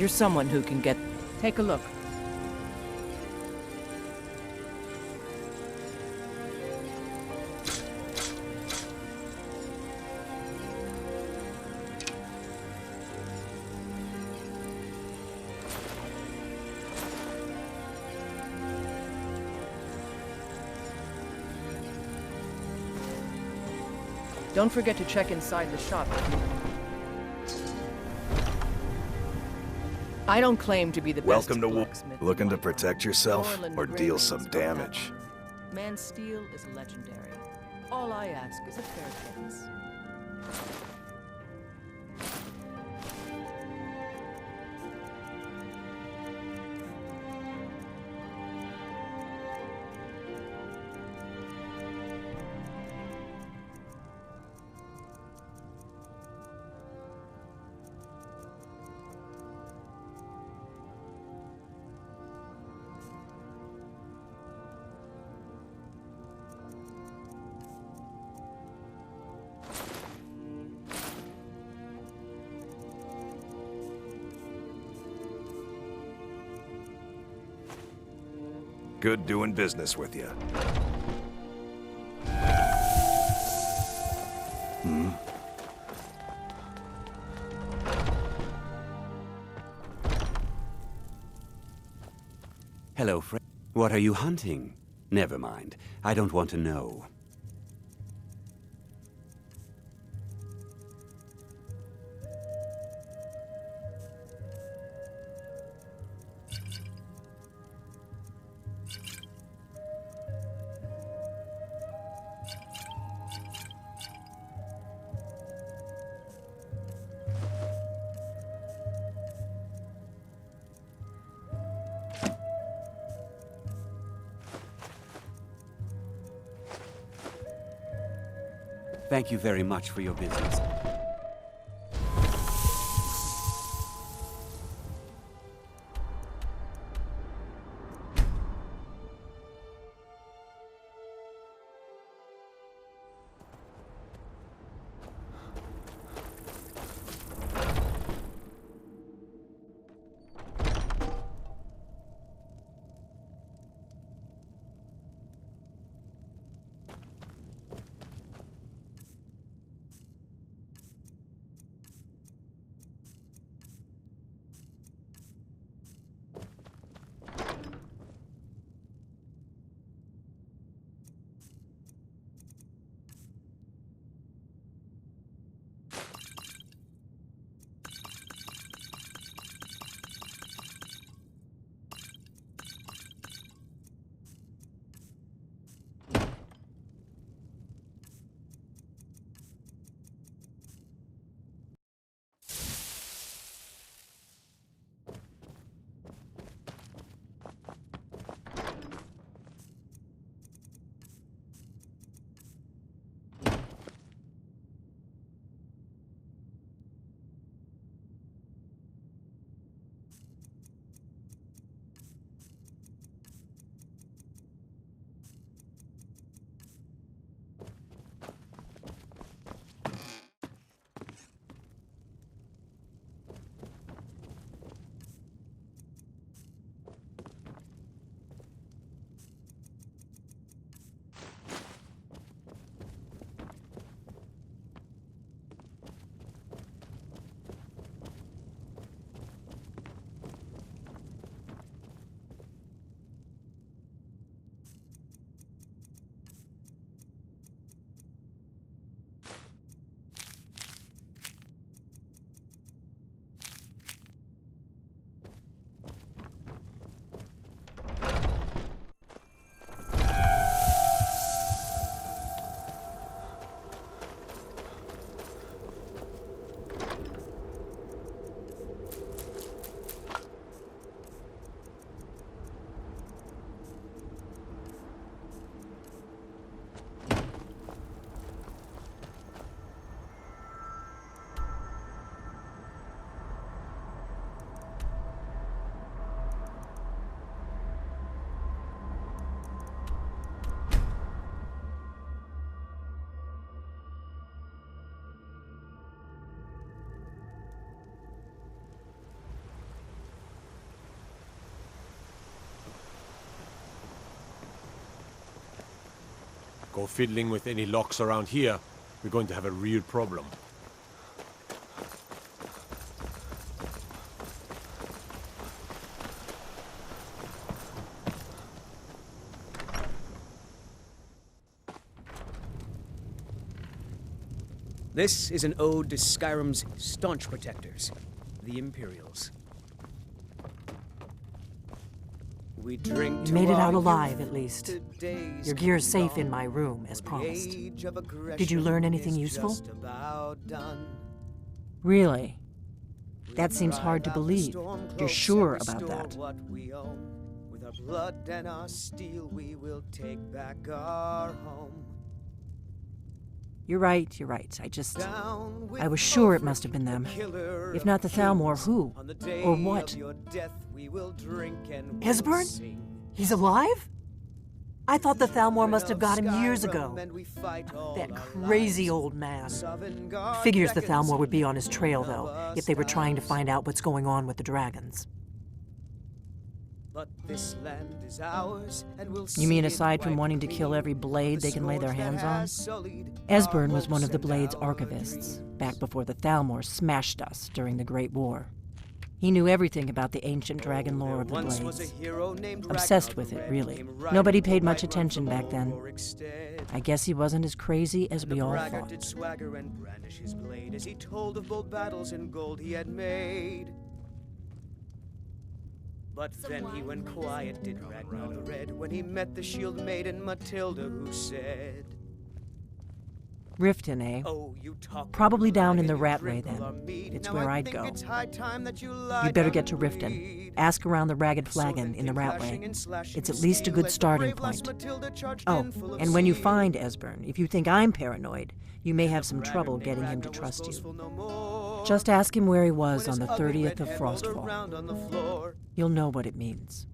You're someone who can get... Take a look. Don't forget to check inside the shop. I don't claim to be the best Welcome to war. blacksmith. Looking to protect yourself Orland or deal Grayling's some got damage? that. Man's steel is legendary. All I ask is a fair chance. Good doing business with you. Hello, friend. What are you hunting? Never mind. I don't want to know. Thank you very much for your business. Go fiddling with any locks around here, we're going to have a real problem. This is an ode to Skyrim's staunch protectors, the Imperials. We drink You made it out alive, at least. Your gear's safe in my room, as promised. Did you learn anything useful? Really? That seems hard to believe. You're sure about that? With our blood and our steel, we will take back our home. You're right. I was sure it must have been them. If not the Thalmor, who? Or what? Esbern? He's alive? I thought the Thalmor must have got him years ago. That crazy old man. Figures the Thalmor would be on his trail, though, if they were trying to find out what's going on with the dragons. But this land is ours, and we'll You mean aside from wanting to kill every blade they can lay their hands on? Esbern was one of the Blade's archivists, back before the Thalmor smashed us during the Great War. He knew everything about the ancient dragon lore of the Blades. Obsessed with it, really. Nobody paid much attention back then. I guess he wasn't as crazy as we all thought. Did swagger and brandish his blade as he told of bold battles and gold he had made. But then he went quiet, did Ragnar the Red, when he met the shield maiden Matilda, who said, Riften, eh? "Oh, you talk Probably down in the blood and you Ratway, drink all our then. mead. It's Now where I I'd think go. It's high time that you lie You'd better down get to and Riften. bleed." Ask around the Ragged So Flagon they in the came clashing Ratway. and slashing It's with at least a steel good as the starting brave lass point. Matilda charged Oh, in full of and when you steel. find Esbern, if you think I'm paranoid, you may have some trouble getting him to trust you. Just ask him where he was on the 30th of Frostfall. You'll know what it means.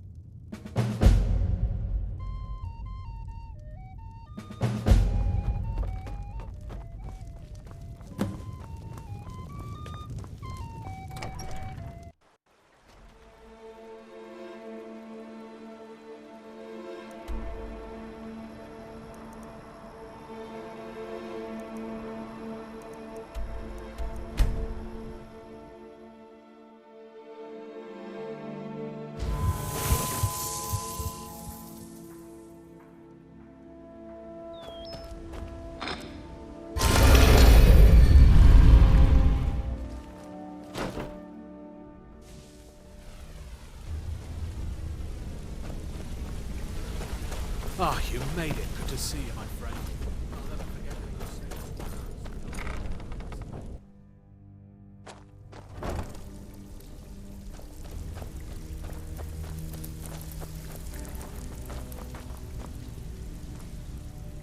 Ah, you made it. Good to see you, my friend. I'll never forget what you said.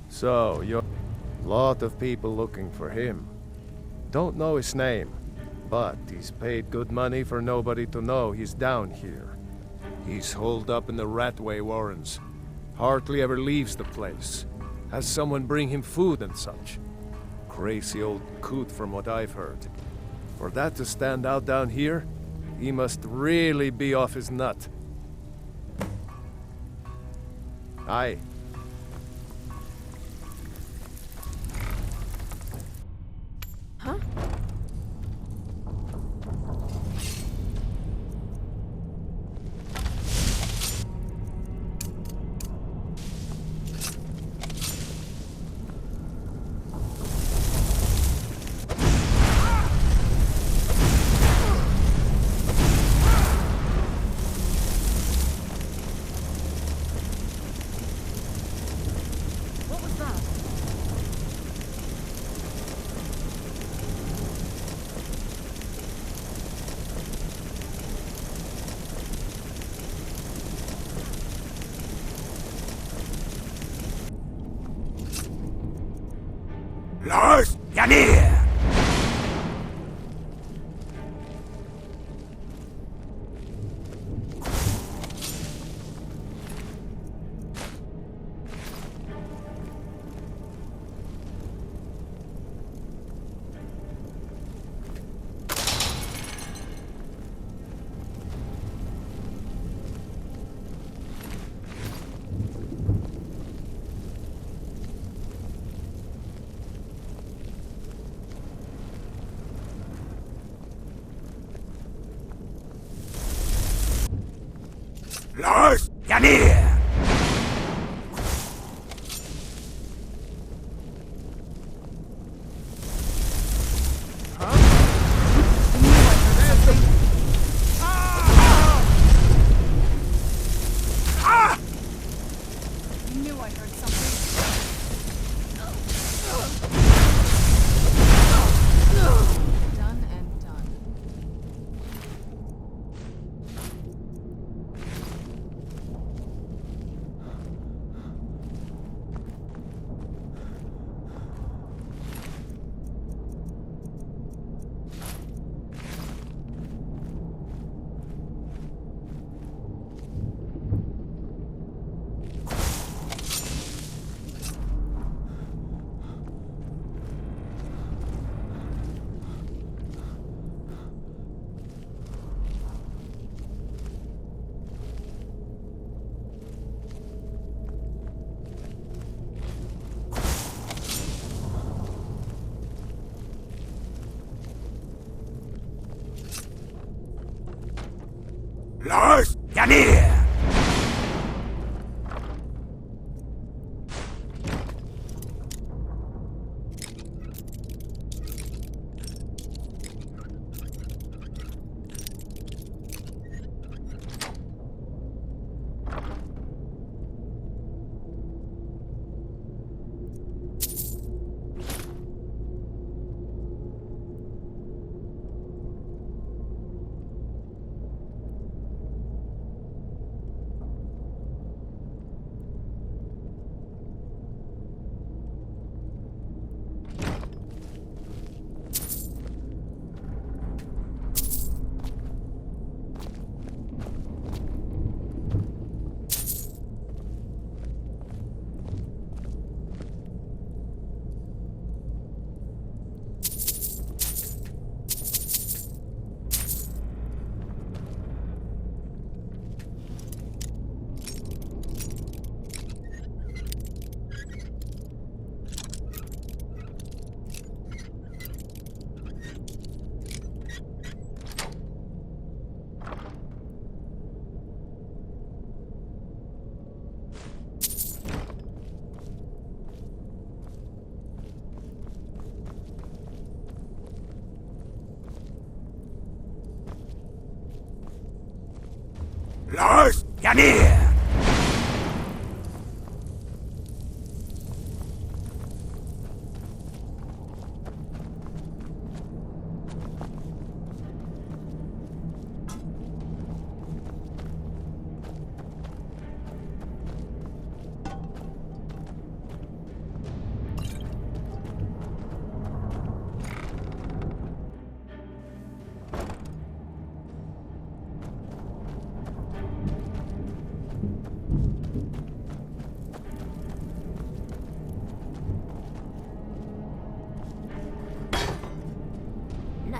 So, you're... Lot of people looking for him. Don't know his name, but he's paid good money for nobody to know he's down here. He's holed up in the Ratway Warrens. Hardly ever leaves the place. Has someone bring him food and such. Crazy old coot from what I've heard. For that to stand out down here, he must really be off his nut. Aye. Huh? What was that? Lars Yanir! Lars! Janir! Done and done. Lars! Janir! Lars! Janir!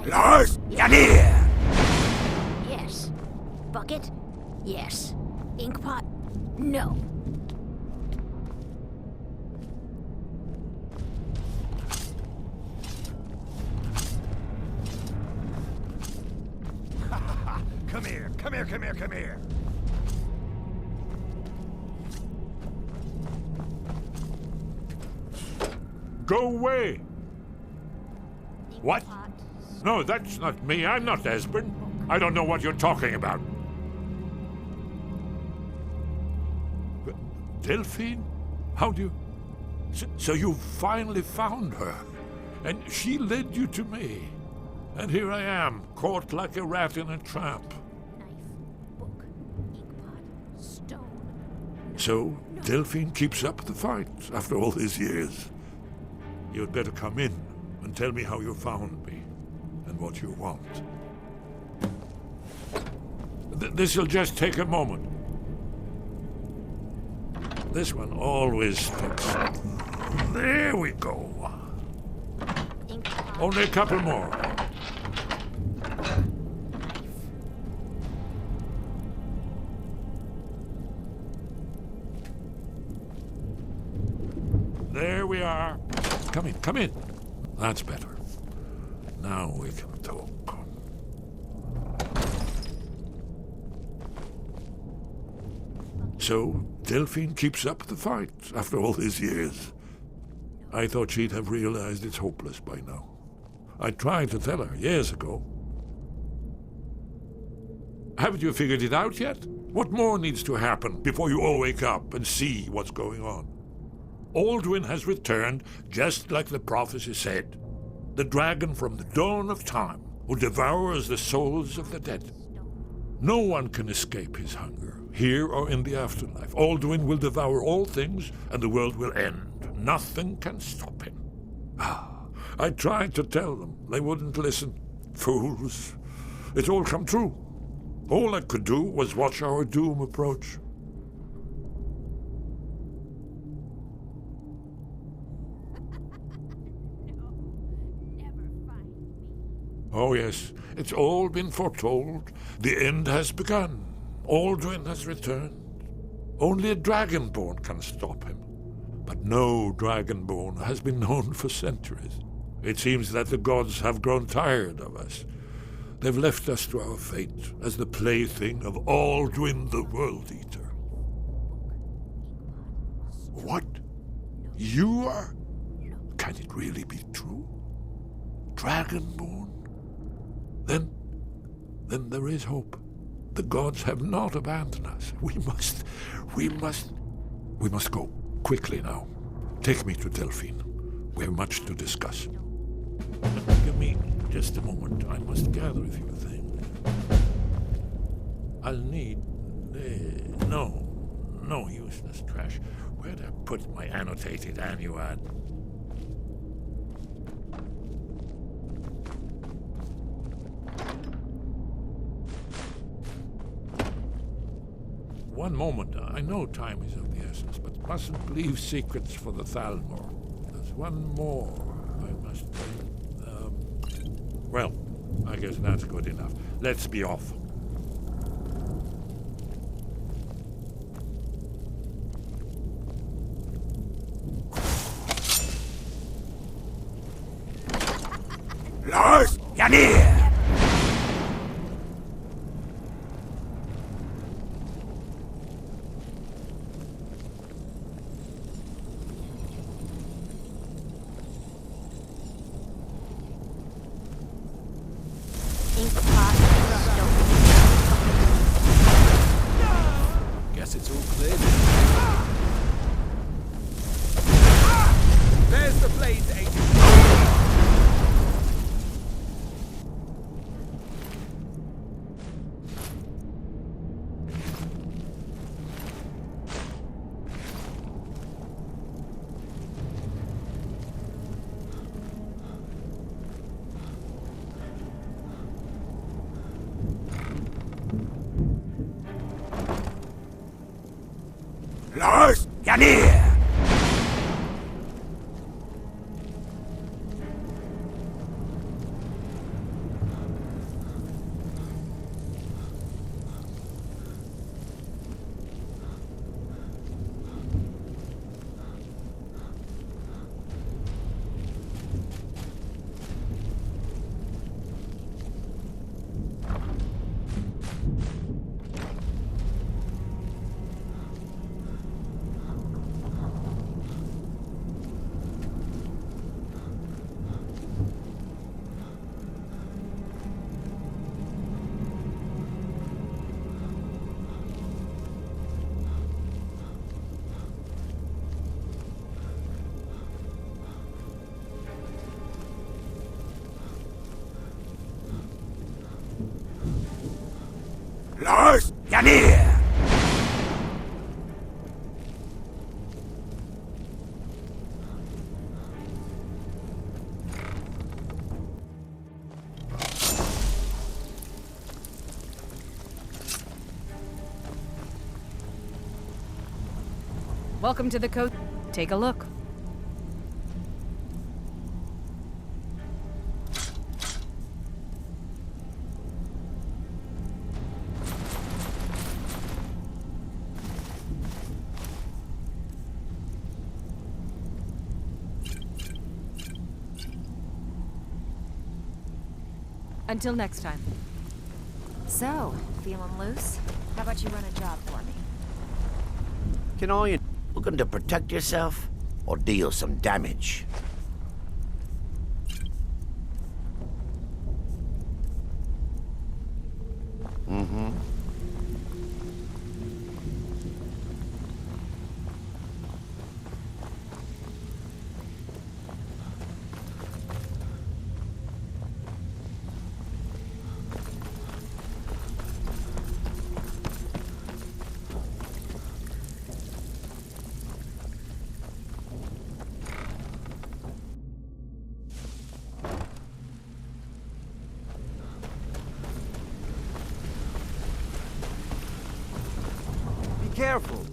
Lars! Janir! Yes. Bucket? Yes. Inkpot? No. Come here, come here, come here, come here. Go away! What? Inkpot. No, that's not me. I'm not Esbern. I don't know what you're talking about. Delphine? How do you... So you finally found her. And she led you to me. And here I am, caught like a rat in a trap. Knife, book, inkpot, stone. So Delphine keeps up the fight after all these years. You'd better come in and tell me how you found me and what you want. This'll just take a moment. This one always picks. There we go. Inkpot. Only a couple more. There we are. Come in, come in. That's better. Now we can talk. So Delphine keeps up the fight after all these years. I thought she'd have realized it's hopeless by now. I tried to tell her years ago. Haven't you figured it out yet? What more needs to happen before you all wake up and see what's going on? Alduin has returned just like the prophecy said. The dragon from the dawn of time who devours the souls of the dead. No one can escape his hunger, here or in the afterlife. Alduin will devour all things and the world will end. Nothing can stop him. I tried to tell them. They wouldn't listen. Fools. It's all come true. All I could do was watch our doom approach. Oh yes, it's all been foretold. The end has begun. Alduin has returned. Only a dragonborn can stop him. But no dragonborn has been known for centuries. It seems that the gods have grown tired of us. They've left us to our fate as the plaything of Alduin the World Eater. What? You are? Can it really be true? Dragonborn? Then there is hope. The gods have not abandoned us. We must go quickly now. Take me to Delphine. We have much to discuss. Give me just a moment. I must gather a few things. I'll need... no useless trash. Where'd I put my annotated annuad? One moment. I know time is of the essence, but mustn't leave secrets for the Thalmor. There's one more I must bring. Well, I guess that's good enough. Let's be off. Lars, Janir! Guess it's all clear. There's the blades, agent. Lars, Janir! Lars, Janir! Welcome to the coast. Take a look. Until next time. So, feeling loose? How about you run a job for me? Can all you... Looking to protect yourself or deal some damage? Mm-hmm. Careful.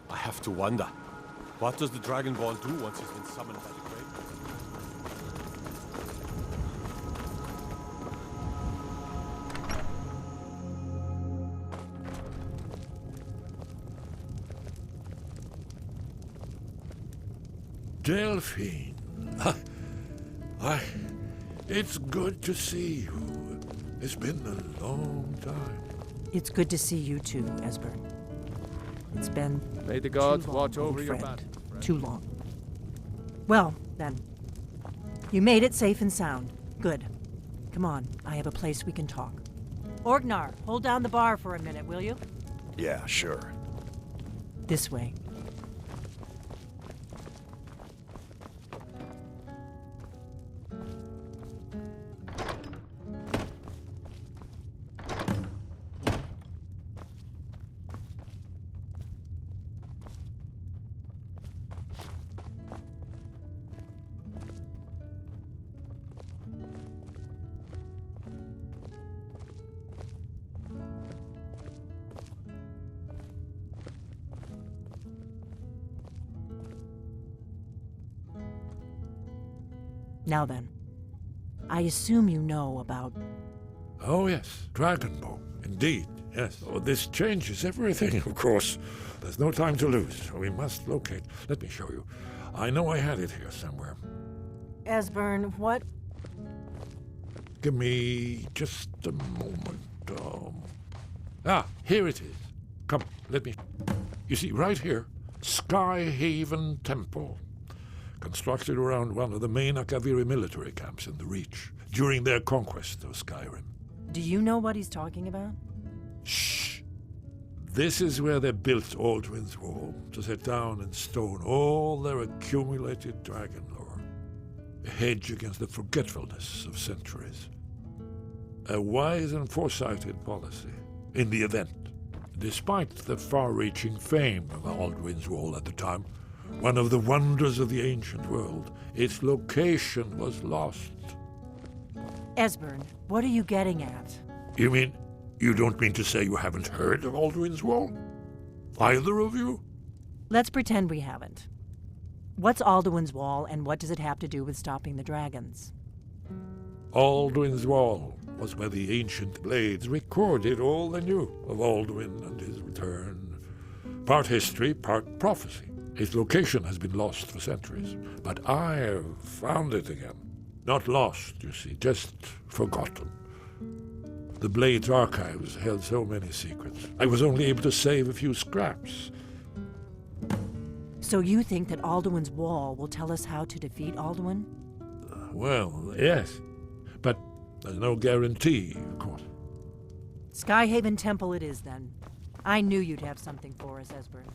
I have to wonder. What does the Dragonborn do once he's been summoned by the Great? Delphine. It's good to see you. It's been a long time. It's good to see you too, Esbern. It's been May the gods too long, watch over old your friend. battle. Too long. Well, then. You made it safe and sound. Good. Come on, I have a place we can talk. Orgnar, hold down the bar for a minute, will you? Yeah, sure. This way. Now then, I assume you know about... Oh, yes, Dragonborn. Indeed, yes. Oh, this changes everything, of course. There's no time to lose. We must locate. Let me show you. I know I had it here somewhere. Esbern, what? Give me just a moment. Here it is. Come, let me... You see, right here, Skyhaven Temple. Constructed around one of the main Akaviri military camps in the Reach during their conquest of Skyrim. Do you know what he's talking about? Shh! This is where they built Alduin's Wall, to set down in stone all their accumulated dragon lore. A hedge against the forgetfulness of centuries. A wise and foresighted policy, in the event. Despite the far-reaching fame of Alduin's Wall at the time, one of the wonders of the ancient world, its location was lost. Esbern, what are you getting at? You mean, you don't mean to say you haven't heard of Alduin's Wall? Either of you? Let's pretend we haven't. What's Alduin's Wall, and what does it have to do with stopping the dragons? Alduin's Wall was where the ancient blades recorded all they knew of Alduin and his return. Part history, part prophecy. Its location has been lost for centuries, but I've found it again. Not lost, you see, just forgotten. The Blade's archives held so many secrets. I was only able to save a few scraps. So you think that Alduin's Wall will tell us how to defeat Alduin? Well, yes, but there's no guarantee, of course. Skyhaven Temple it is, then. I knew you'd have something for us, Esbern.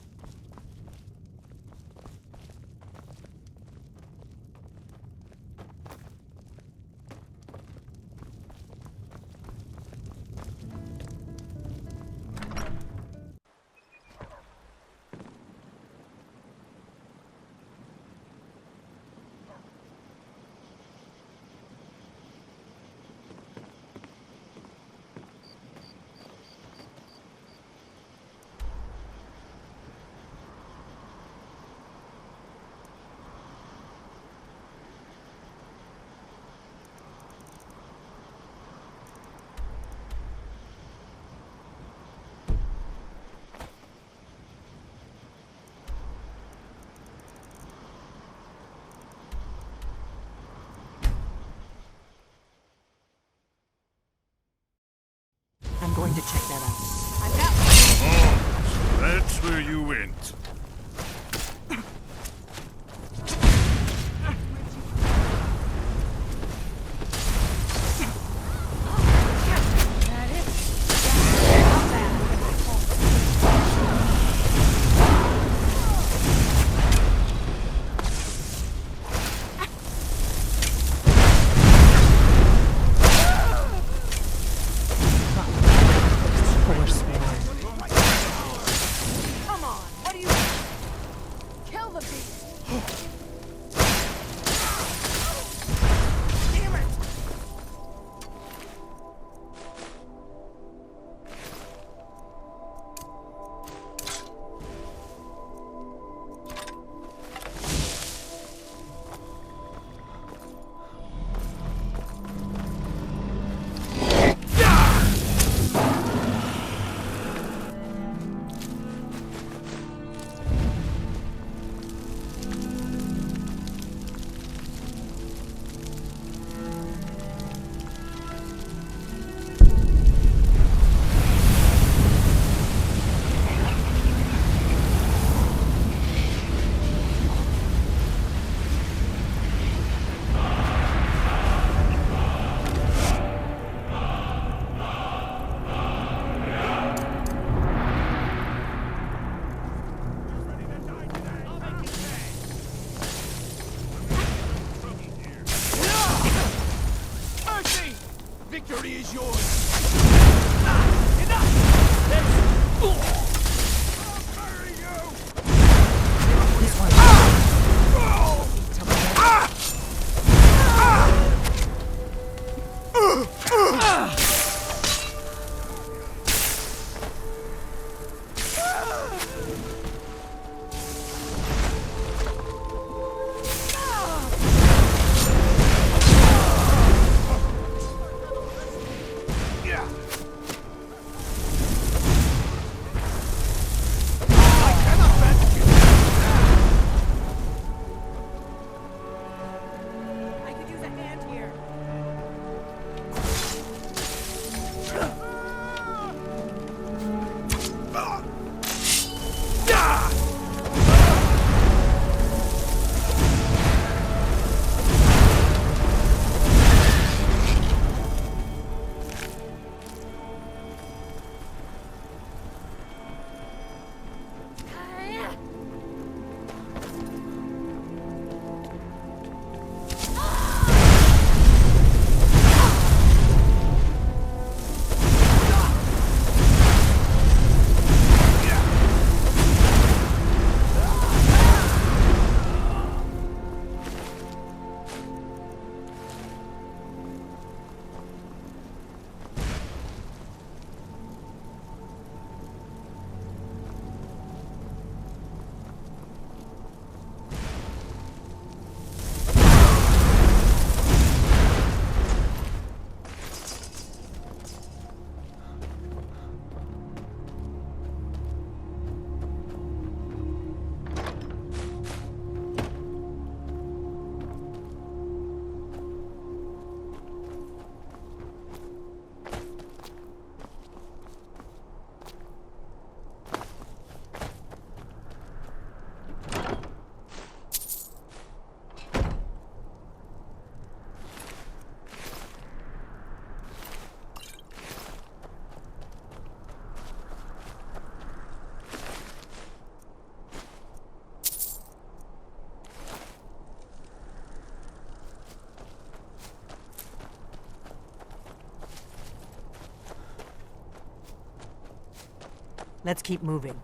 going to check that out. I've got That's where you went. Come on, what do you... Kill the beast! Damn it! Victory is yours! I could use a hand here. Let's keep moving.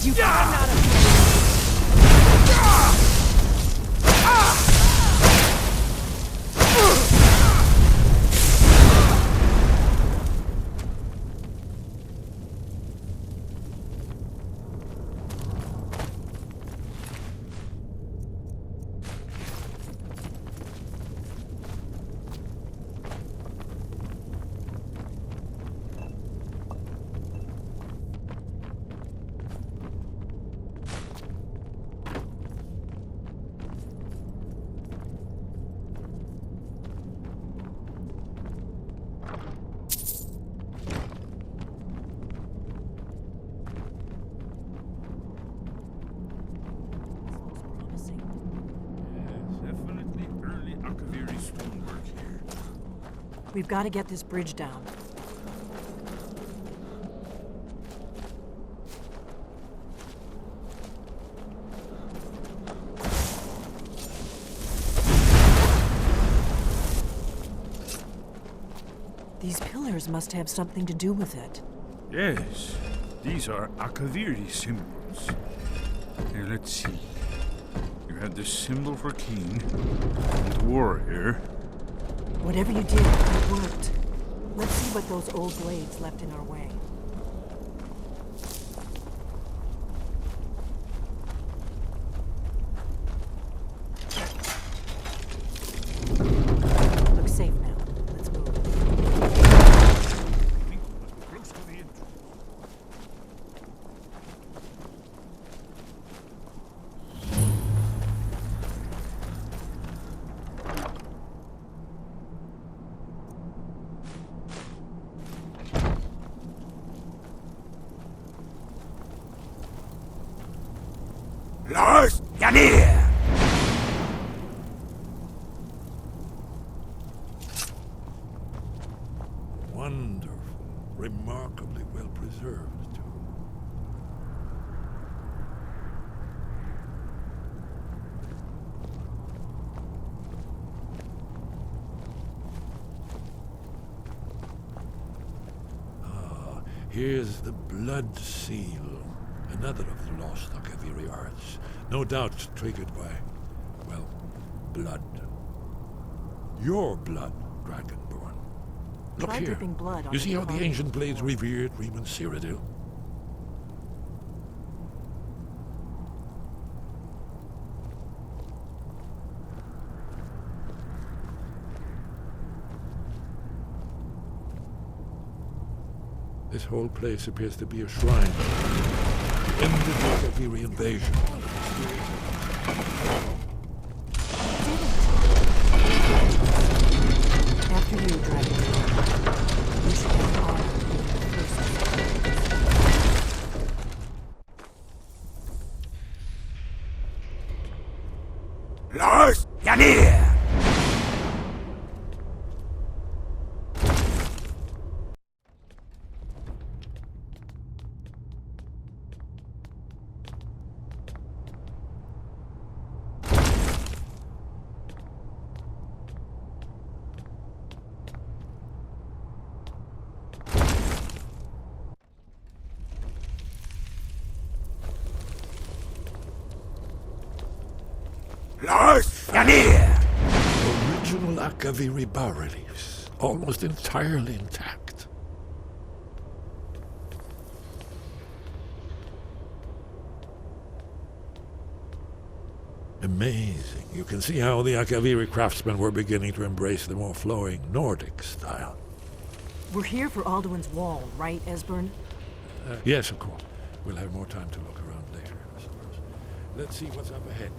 I'm not afraid. Definitely early Akaviri stonework here. We've got to get this bridge down. These pillars must have something to do with it. Yes, these are Akaviri symbols. Here, let's see. You have the symbol for king and warrior. Whatever you did, it worked. Let's see what those old blades left in our way. Looks safe now. Let's move. Close to the entrance. Lars, Yanir! Wonderful. Remarkably well preserved, too. Here's the blood seal, another of the lost Akaviri arts. No doubt triggered by, well, blood. Your blood, Dragonborn. Look Try here. dripping blood You onto see how the carving ancient blades floor. revered Riemann Cyrodiil? This whole place appears to be a shrine. The end of the Akaviri invasion. After you, Dragon. You should have honor being the first. Lars, Yanir! Lars, Yanir! Original Akaviri bas-reliefs, almost entirely intact. Amazing. You can see how the Akaviri craftsmen were beginning to embrace the more flowing Nordic style. We're here for Alduin's Wall, right, Esbern? Yes, of course. We'll have more time to look around later, I suppose. Let's see what's up ahead.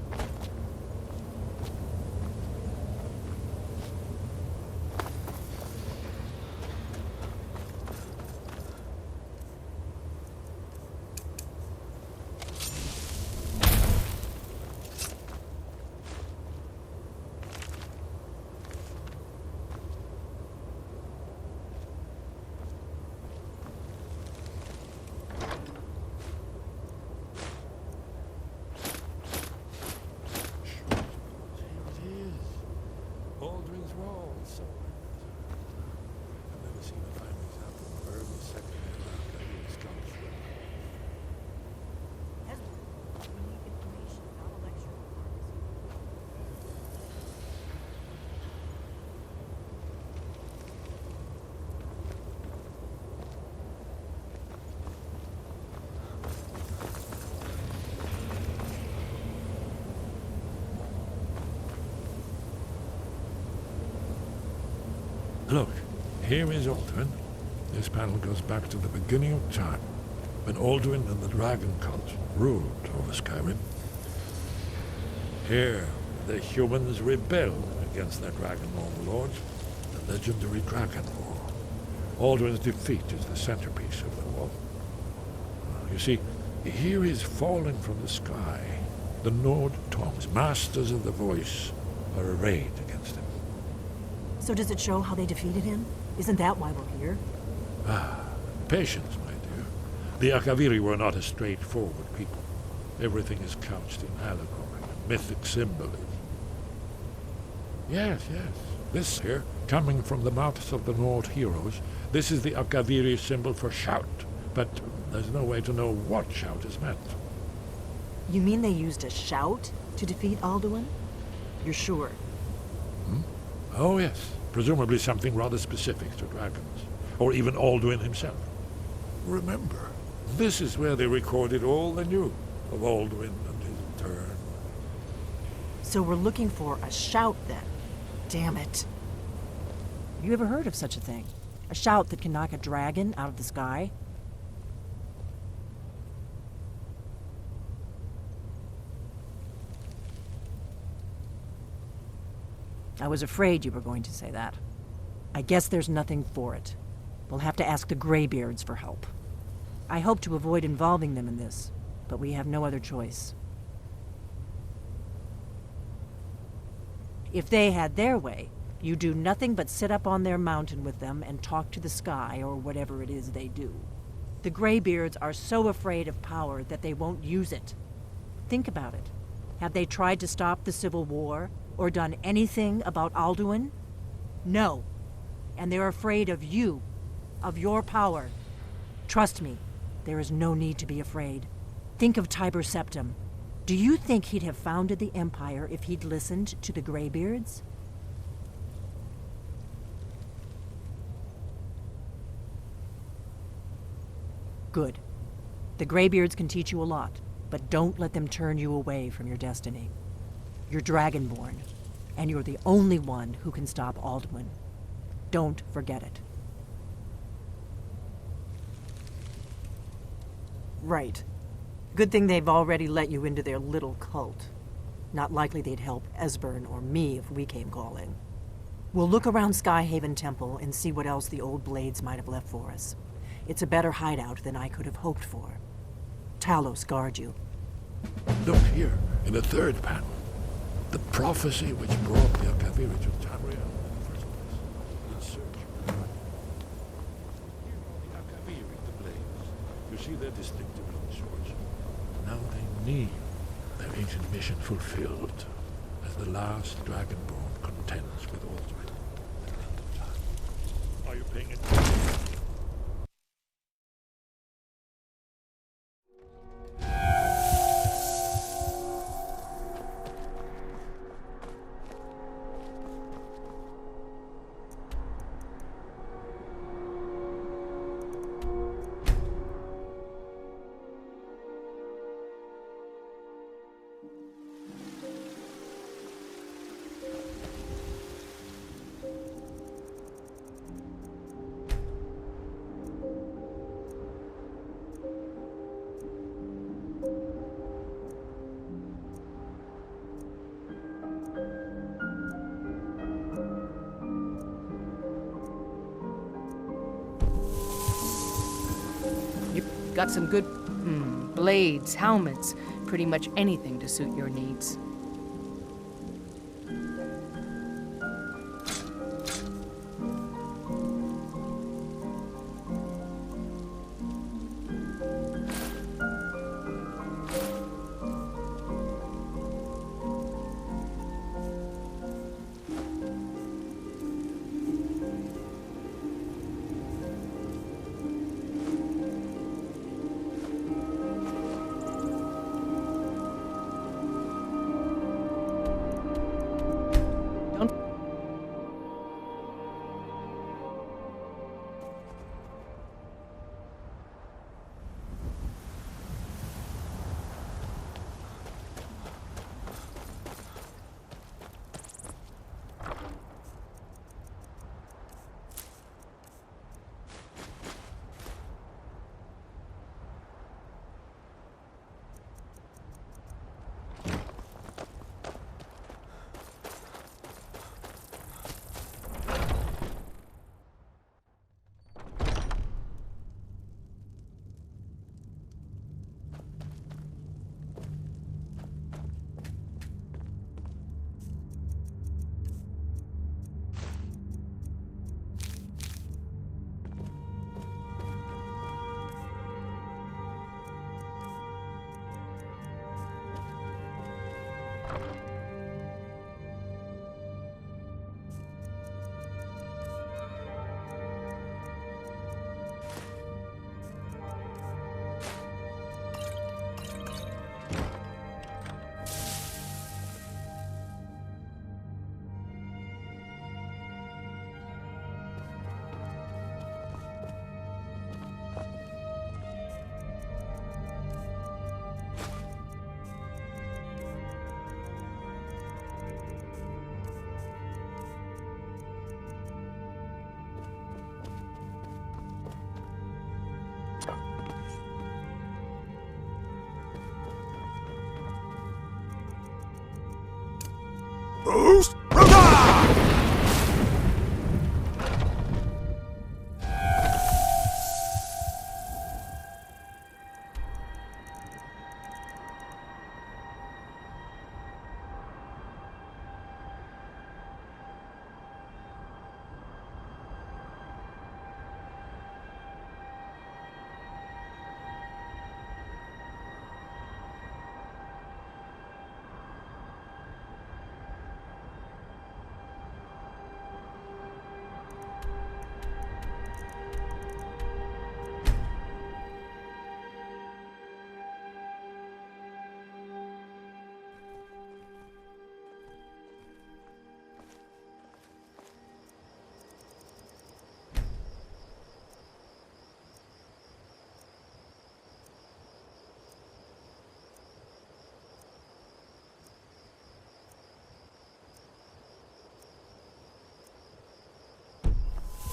Look, here is Alduin. This panel goes back to the beginning of time, when Alduin and the dragon cult ruled over Skyrim. Here, the humans rebelled against their dragon overlords, the legendary Dragon War. Alduin's defeat is the centerpiece of the war. You see, here is falling from the sky. The Nord Tongs, masters of the voice, are arrayed against him. So does it show how they defeated him? Isn't that why we're here? Patience, my dear. The Akaviri were not a straightforward people. Everything is couched in allegory and mythic symbolism. Yes. This here, coming from the mouths of the Nord heroes, this is the Akaviri symbol for shout. But there's no way to know what shout is meant. You mean they used a shout to defeat Alduin? You're sure? Oh, yes. Presumably something rather specific to dragons. Or even Alduin himself. Remember, this is where they recorded all they knew of Alduin and his turn. So we're looking for a shout then. Damn it. You ever heard of such a thing? A shout that can knock a dragon out of the sky? I was afraid you were going to say that. I guess there's nothing for it. We'll have to ask the Greybeards for help. I hope to avoid involving them in this, but we have no other choice. If they had their way, you do nothing but sit up on their mountain with them and talk to the sky or whatever it is they do. The Greybeards are so afraid of power that they won't use it. Think about it. Have they tried to stop the Civil War or done anything about Alduin? No. And they're afraid of you, of your power. Trust me, there is no need to be afraid. Think of Tiber Septim. Do you think he'd have founded the Empire if he'd listened to the Greybeards? Good. The Greybeards can teach you a lot, but don't let them turn you away from your destiny. You're Dragonborn, and you're the only one who can stop Alduin. Don't forget it. Right. Good thing they've already let you into their little cult. Not likely they'd help Esbern or me if we came calling. We'll look around Skyhaven Temple and see what else the old blades might have left for us. It's a better hideout than I could have hoped for. Talos guard you. Look here, in the third panel. The prophecy which brought the Akaviri to Tamriel in the first place. In search of God. Here are the Akaviri, the blades. You see their distinctive long swords. Now they need their ancient mission fulfilled as the last Dragonborn contends with Alduin at the end of time. Are you paying attention? Got some good blades, helmets, pretty much anything to suit your needs.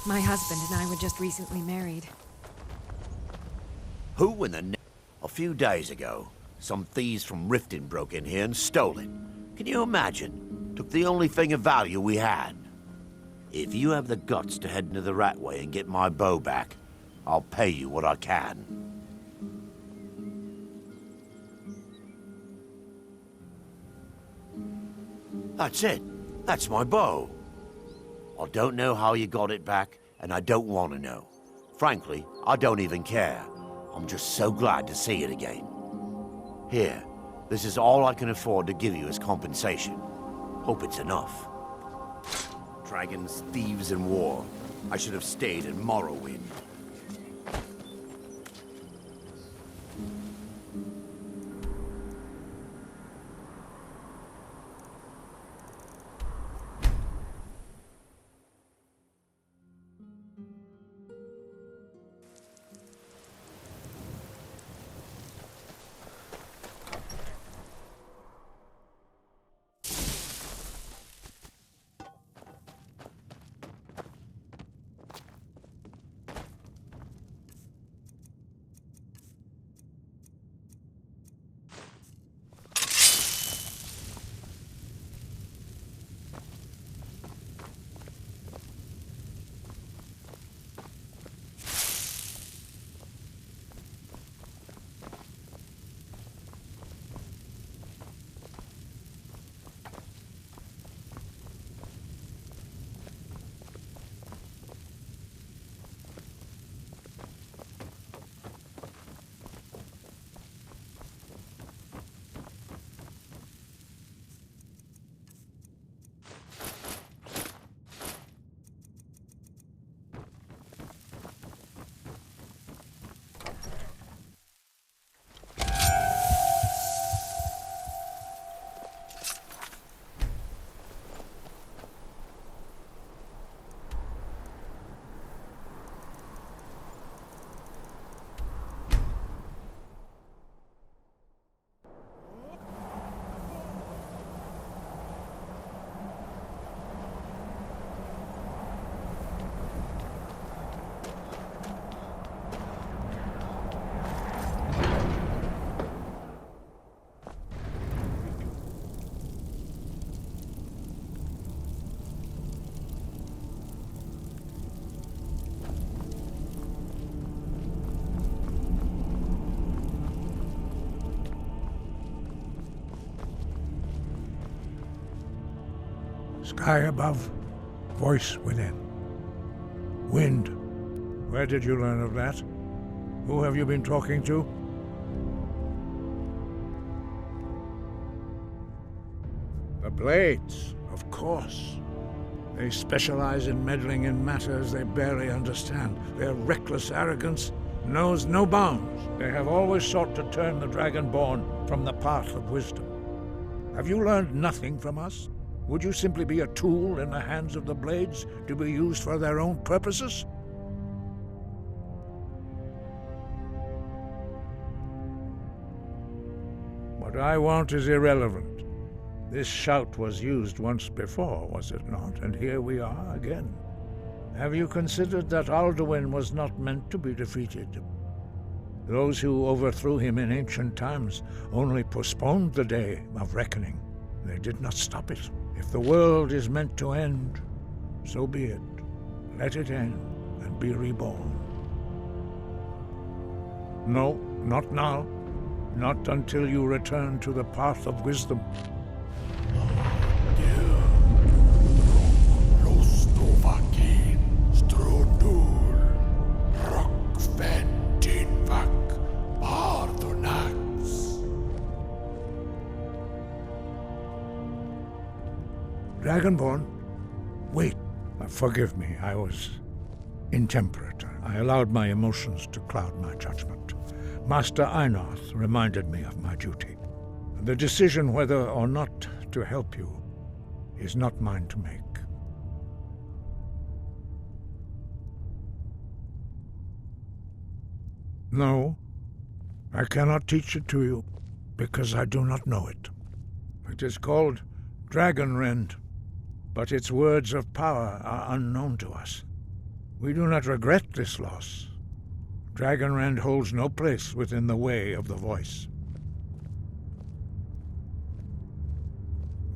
My husband and I were just recently married. Who in the A few days ago, some thieves from Riften broke in here and stole it. Can you imagine? Took the only thing of value we had. If you have the guts to head into the Ratway and get my bow back, I'll pay you what I can. That's it. That's my bow. I don't know how you got it back, and I don't want to know. Frankly, I don't even care. I'm just so glad to see it again. Here, this is all I can afford to give you as compensation. Hope it's enough. Dragons, thieves, and war. I should have stayed in Morrowind. Sky above, voice within. Wind. Where did you learn of that? Who have you been talking to? The Blades, of course. They specialize in meddling in matters they barely understand. Their reckless arrogance knows no bounds. They have always sought to turn the Dragonborn from the path of wisdom. Have you learned nothing from us? Would you simply be a tool in the hands of the Blades to be used for their own purposes? What I want is irrelevant. This shout was used once before, was it not? And here we are again. Have you considered that Alduin was not meant to be defeated? Those who overthrew him in ancient times only postponed the day of reckoning. They did not stop it. If the world is meant to end, so be it. Let it end and be reborn. No, not now. Not until you return to the path of wisdom. Dragonborn? Wait. Forgive me, I was intemperate. I allowed my emotions to cloud my judgment. Master Einarth reminded me of my duty. The decision whether or not to help you is not mine to make. No, I cannot teach it to you, because I do not know it. It is called Dragonrend, but its words of power are unknown to us. We do not regret this loss. Dragonrend holds no place within the way of the voice.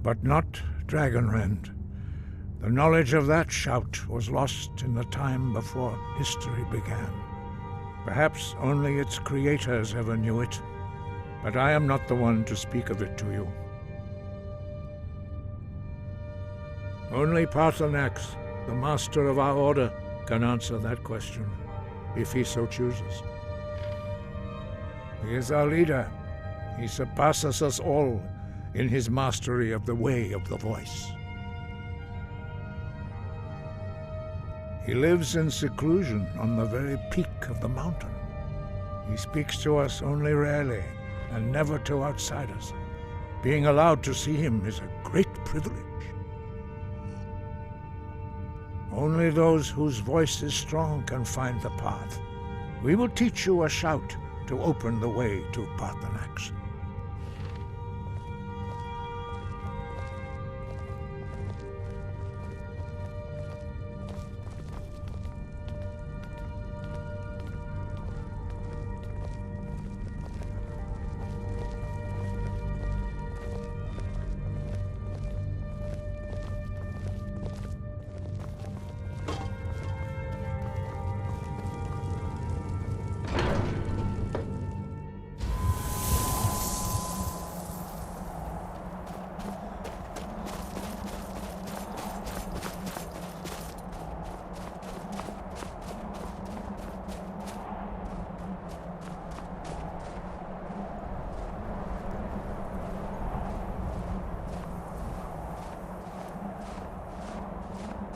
But not Dragonrend. The knowledge of that shout was lost in the time before history began. Perhaps only its creators ever knew it, but I am not the one to speak of it to you. Only Paarthurnax, the master of our order, can answer that question, if he so chooses. He is our leader. He surpasses us all in his mastery of the way of the voice. He lives in seclusion on the very peak of the mountain. He speaks to us only rarely, and never to outsiders. Being allowed to see him is a great privilege. Only those whose voice is strong can find the path. We will teach you a shout to open the way to Paarthurnax.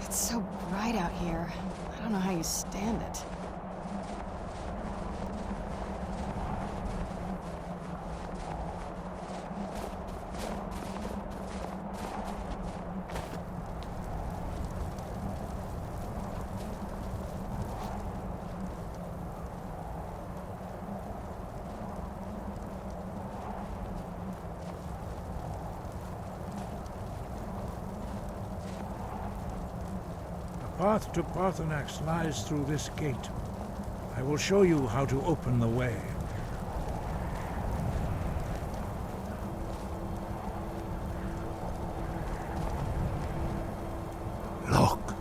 It's so bright out here. I don't know how you stand it. The path to Paarthurnax lies through this gate. I will show you how to open the way. Look.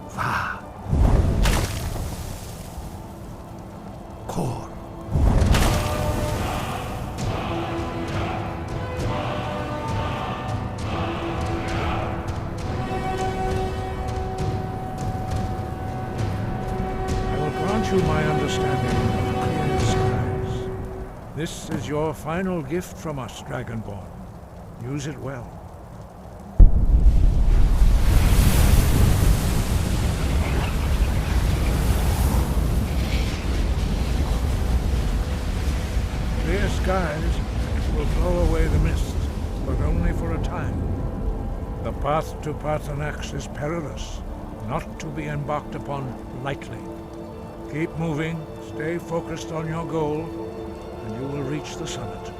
Va. Kor. You my understanding of the clear skies. This is your final gift from us, Dragonborn. Use it well. Clear skies will blow away the mist, but only for a time. The path to Paarthurnax is perilous, not to be embarked upon lightly. Keep moving, stay focused on your goal, and you will reach the summit.